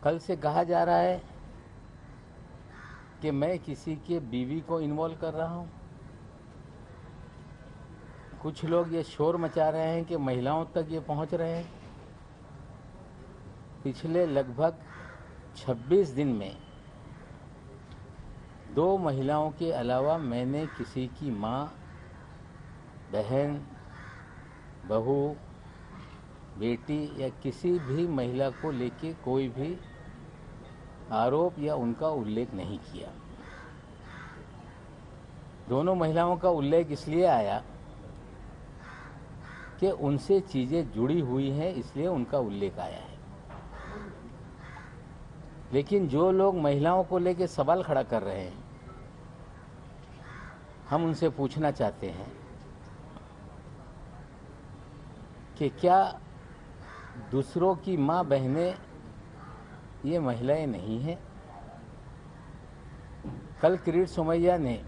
कल से कहा जा रहा है कि मैं किसी के बीवी को इन्वॉल्व कर रहा हूं। कुछ लोग ये शोर मचा रहे हैं कि महिलाओं तक ये पहुंच रहे हैं। पिछले लगभग 26 दिन में 2 महिलाओं के अलावा मैंने किसी की माँ, बहन, बहू, बेटी या किसी भी महिला को लेके कोई भी आरोप या उनका उल्लेख नहीं किया। दोनों महिलाओं का उल्लेख इसलिए आया कि उनसे चीज़ें जुड़ी हुई हैं, इसलिए उनका उल्लेख आया है। लेकिन जो लोग महिलाओं को लेकर सवाल खड़ा कर रहे हैं, हम उनसे पूछना चाहते हैं कि क्या दूसरों की माँ बहनें ये महिलाएं नहीं हैं? कल किरीट सोमैया ने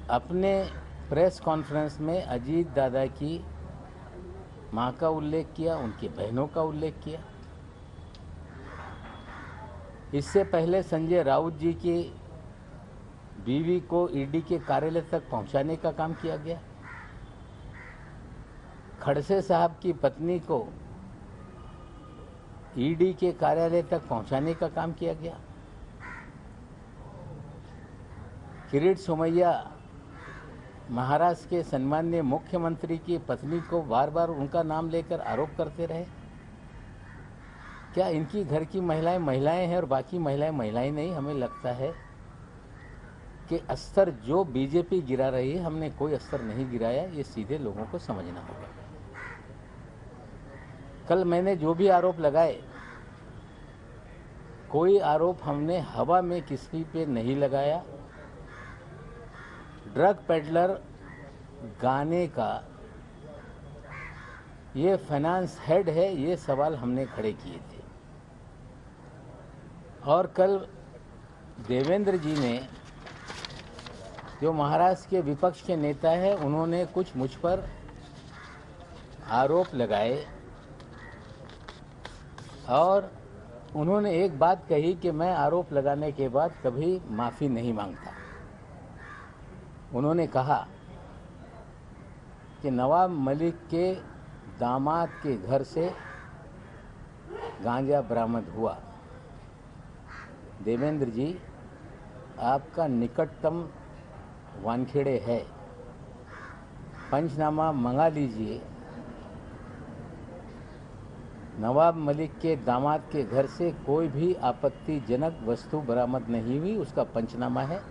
अपने प्रेस कॉन्फ्रेंस में अजीत दादा की माँ का उल्लेख किया, उनकी बहनों का उल्लेख किया। इससे पहले संजय राउत जी की बीवी को ईडी के कार्यालय तक पहुंचाने का काम किया गया। खड़से साहब की पत्नी को ईडी के कार्यालय तक पहुंचाने का काम किया गया। किरीट सोमैया महाराष्ट्र के सम्माननीय मुख्यमंत्री की पत्नी को बार बार उनका नाम लेकर आरोप करते रहे। क्या इनकी घर की महिलाएं महिलाएं हैं और बाकी महिलाएं महिलाएं नहीं? हमें लगता है कि अस्तर जो बीजेपी गिरा रही है, हमने कोई अस्तर नहीं गिराया। ये सीधे लोगों को समझना होगा। कल मैंने जो भी आरोप लगाए, कोई आरोप हमने हवा में किसी पे नहीं लगाया। ड्रग पेडलर गाने का ये फाइनेंस हेड है, ये सवाल हमने खड़े किए थे। और कल देवेंद्र जी ने, जो महाराष्ट्र के विपक्ष के नेता हैं, उन्होंने कुछ मुझ पर आरोप लगाए और उन्होंने एक बात कही कि मैं आरोप लगाने के बाद कभी माफ़ी नहीं मांगता। उन्होंने कहा कि नवाब मलिक के दामाद के घर से गांजा बरामद हुआ। देवेंद्र जी, आपका निकटतम वानखेड़े है, पंचनामा मंगा लीजिए। नवाब मलिक के दामाद के घर से कोई भी आपत्तिजनक वस्तु बरामद नहीं हुई, उसका पंचनामा है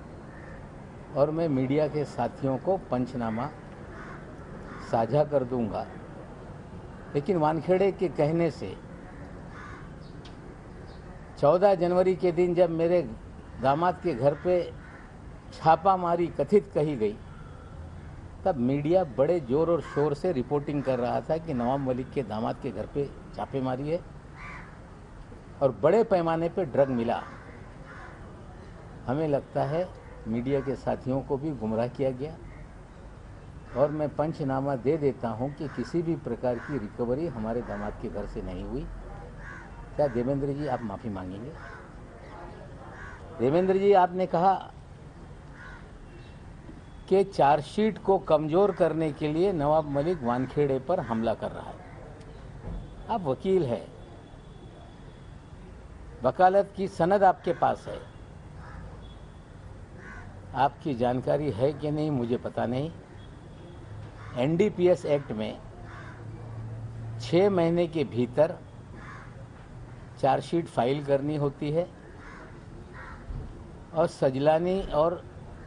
और मैं मीडिया के साथियों को पंचनामा साझा कर दूंगा। लेकिन वानखेड़े के कहने से 14 जनवरी के दिन जब मेरे दामाद के घर पे छापामारी कथित कही गई, तब मीडिया बड़े जोर और शोर से रिपोर्टिंग कर रहा था कि नवाब मलिक के दामाद के घर पे छापेमारी है और बड़े पैमाने पे ड्रग मिला। हमें लगता है मीडिया के साथियों को भी गुमराह किया गया और मैं पंचनामा दे देता हूं कि किसी भी प्रकार की रिकवरी हमारे दामाद के घर से नहीं हुई। क्या देवेंद्र जी आप माफ़ी मांगेंगे? देवेंद्र जी, आपने कहा कि चार्जशीट को कमजोर करने के लिए नवाब मलिक वानखेड़े पर हमला कर रहा है। आप वकील हैं, वकालत की सनद आपके पास है। आपकी जानकारी है कि नहीं मुझे पता नहीं। एनडीपीएस एक्ट में 6 महीने के भीतर चार्जशीट फाइल करनी होती है और सजलानी और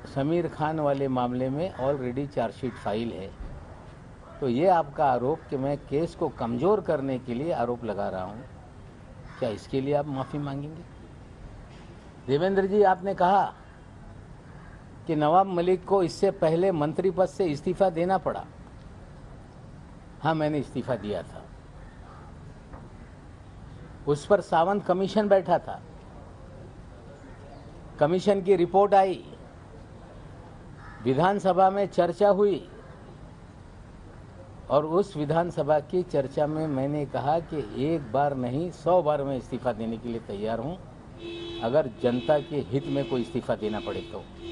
समीर खान वाले मामले में ऑलरेडी चार्जशीट फाइल है। तो ये आपका आरोप कि मैं केस को कमज़ोर करने के लिए आरोप लगा रहा हूँ, क्या इसके लिए आप माफ़ी मांगेंगे? देवेंद्र जी, आपने कहा कि नवाब मलिक को इससे पहले मंत्री पद से इस्तीफा देना पड़ा। हाँ, मैंने इस्तीफा दिया था। उस पर सावंत कमीशन बैठा था, कमीशन की रिपोर्ट आई, विधानसभा में चर्चा हुई और उस विधानसभा की चर्चा में मैंने कहा कि एक बार नहीं 100 बार मैं इस्तीफा देने के लिए तैयार हूं, अगर जनता के हित में कोई इस्तीफा देना पड़े तो।